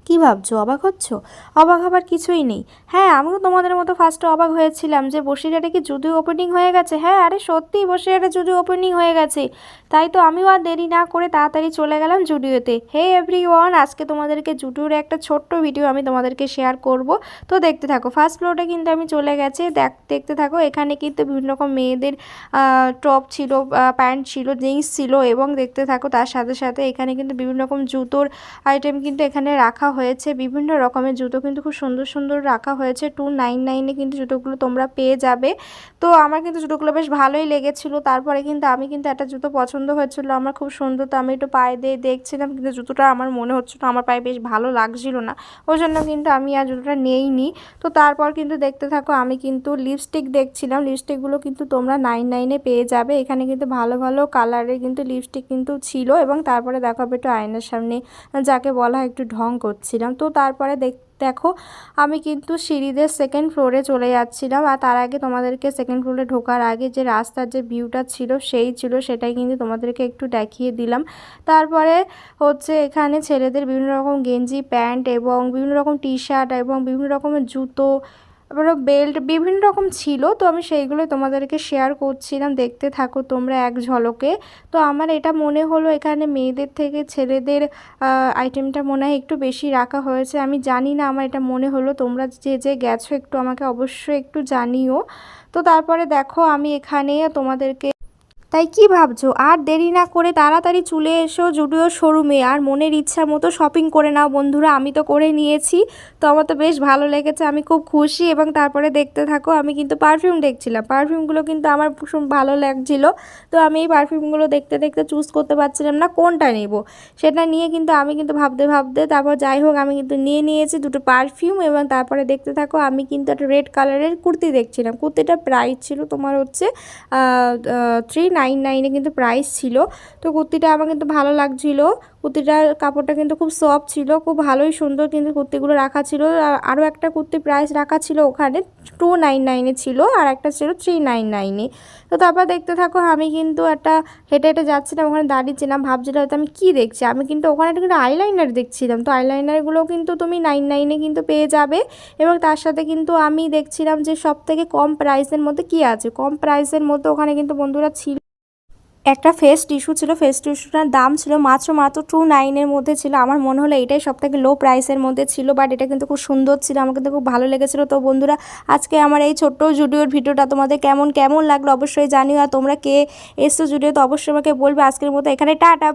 কি ভাবছো? অবাক হচ্ছ? অবাক হবার কিছুই নেই। হ্যাঁ, আমিও তোমাদের মতো ফার্স্টে অবাক হয়েছিলাম যে বসিরহাটে কি জুডিও ওপেনিং হয়ে গেছে। হ্যাঁ, আরে সত্যিই বসিরহাটে জুডিও ওপেনিং হয়ে গেছে। তাই তো আমিও আর দেরি না করে তাড়াতাড়ি চলে গেলাম জুডিওতে। হে এভরিওয়ান, আজকে তোমাদেরকে জুডিওর একটা ছোট্ট ভিডিও আমি তোমাদেরকে শেয়ার করব। তো দেখতে থাকো। ফার্স্ট ফ্লোরে কিন্তু আমি চলে গেছি, দেখতে থাকো। এখানে কিন্তু বিভিন্ন রকম মেয়েদের টপ ছিল, প্যান্ট ছিল, জিন্স ছিল, এবং দেখতে থাকো তার সাথে সাথে এখানে কিন্তু বিভিন্ন রকম জুতোর আইটেম কিন্তু এখানে রাখা হয়েছে। বিভিন্ন রকমের জুতো কিন্তু খুব সুন্দর সুন্দর রাখা হয়েছে। 299-এ কিন্তু জুতোগুলো তোমরা পেয়ে যাবে। তো আমার কিন্তু জুতোগুলো বেশ ভালোই লেগেছিল। তারপরে কিন্তু আমি কিন্তু একটা জুতো পছন্দ হয়েছিল আমার, খুব সুন্দর। তো আমি একটু পায়ে দিয়ে দেখছিলাম, কিন্তু জুতোটা আমার মনে হচ্ছিল আমার পায়ে বেশ ভালো লাগছিল না, ওই জন্য কিন্তু আমি আর জুতোটা নেইনি। তো তারপর কিন্তু দেখতে থাকো, আমি কিন্তু লিপস্টিক দেখছিলাম। লিপস্টিকগুলো কিন্তু তোমরা 99-এ পেয়ে যাবে। এখানে কিন্তু ভালো ভালো কালারের কিন্তু লিপস্টিক কিন্তু ছিল। এবং তারপরে দেখাবো একটু আয়নার সামনে, যাকে বলা হয় একটু ঢং করছিলাম। তো তারপরে দেখো আমি কিন্তু সিঁড়িদের সেকেন্ড ফ্লোরে চলে যাচ্ছিলাম। আর তার আগে তোমাদেরকে সেকেন্ড ফ্লোরে ঢোকার আগে যে রাস্তার যে ভিউটা ছিল সেটাই কিন্তু তোমাদেরকে একটু দেখিয়ে দিলাম। তারপরে হচ্ছে এখানে ছেলেদের বিভিন্ন রকম গেঞ্জি, প্যান্ট এবং বিভিন্ন রকম টি শার্ট এবং বিভিন্ন রকমের জুতো, আবারও বেল্ট বিভিন্ন রকম ছিল। তো আমি সেইগুলো তোমাদেরকে শেয়ার করছিলাম, দেখতে থাকো তোমরা এক ঝলকে। তো আমার এটা মনে হলো এখানে মেয়েদের থেকে ছেলেদের আইটেমটা মনে হয় একটু বেশি রাখা হয়েছে। আমি জানি না, আমার এটা মনে হলো। তোমরা যে গেছো একটু আমাকে অবশ্যই একটু জানিও। তো তারপরে দেখো আমি এখানে তোমাদেরকে, তাই কি ভাবছো? আর দেরি না করে তাড়াতাড়ি চলে এসো জুডিও শোরুমে, আর মনের ইচ্ছা মতো শপিং করে নাও বন্ধুরা। আমি তো করে নিয়েছি, তো আমার তো বেশ ভালো লেগেছে, আমি খুব খুশি। এবং তারপরে দেখতে থাকো, আমি কিন্তু পারফিউম দেখছিলাম। পারফিউমগুলো কিন্তু আমার ভীষণ ভালো লাগছিল। তো আমি এই পারফিউমগুলো দেখতে দেখতে চুজ করতে পারছিলাম না কোনটা নেব। সেটা নিয়ে কিন্তু আমি কিন্তু ভাবতে ভাবতে তারপর যাই হোক আমি কিন্তু নিয়ে নিয়েছি দুটো পারফিউম। এবং তারপরে দেখতে থাকো, আমি কিন্তু একটা রেড কালারের কুর্তি দেখছিলাম। কুর্তিটা প্রাইস ছিল তোমার হচ্ছে 399-এ কিন্তু প্রাইস ছিল। তো কুর্তিটা আমার কিন্তু ভালো লাগছিল। কুর্তিটার কাপড়টা কিন্তু খুব সফট ছিল, খুব ভালোই সুন্দর কিন্তু কুর্তিগুলো রাখা ছিল। আরও একটা কুর্তি প্রাইস রাখা ছিল ওখানে, 299-এ ছিল, আর একটা ছিল 399-এ। তো তারপর দেখতে থাকো, আমি কিন্তু একটা হেঁটে হেঁটে যাচ্ছিলাম, ওখানে দাঁড়িয়েছিলাম, ভাবছিলাম হয়তো আমি কী দেখছি। আমি কিন্তু ওখানে কিন্তু আইলাইনার দেখছিলাম। তো আইলাইনারগুলোও কিন্তু তুমি 99-এ কিন্তু পেয়ে যাবে। এবং তার সাথে কিন্তু আমি দেখছিলাম যে সব থেকে কম প্রাইসের মধ্যে কী আছে। কম প্রাইসের মধ্যে ওখানে কিন্তু বন্ধুরা ছিল একটা ফেস টিস্যু ছিল। ফেস টিস্যুটার দাম ছিল মাত্র 29-এর মধ্যে ছিল। আমার মনে হলো এটাই সব থেকে লো প্রাইসের মধ্যে ছিল, বাট এটা কিন্তু খুব সুন্দর ছিল, আমার কিন্তু খুব ভালো লেগেছিলো। তো বন্ধুরা, আজকে আমার এই ছোট্ট জুডিওর ভিডিওটা তোমাদের কেমন লাগলো অবশ্যই জানিও। আর তোমরা কে এসছো জুডিও তো অবশ্যই আমাকে বলবে। আজকের মতো এখানে টাটা।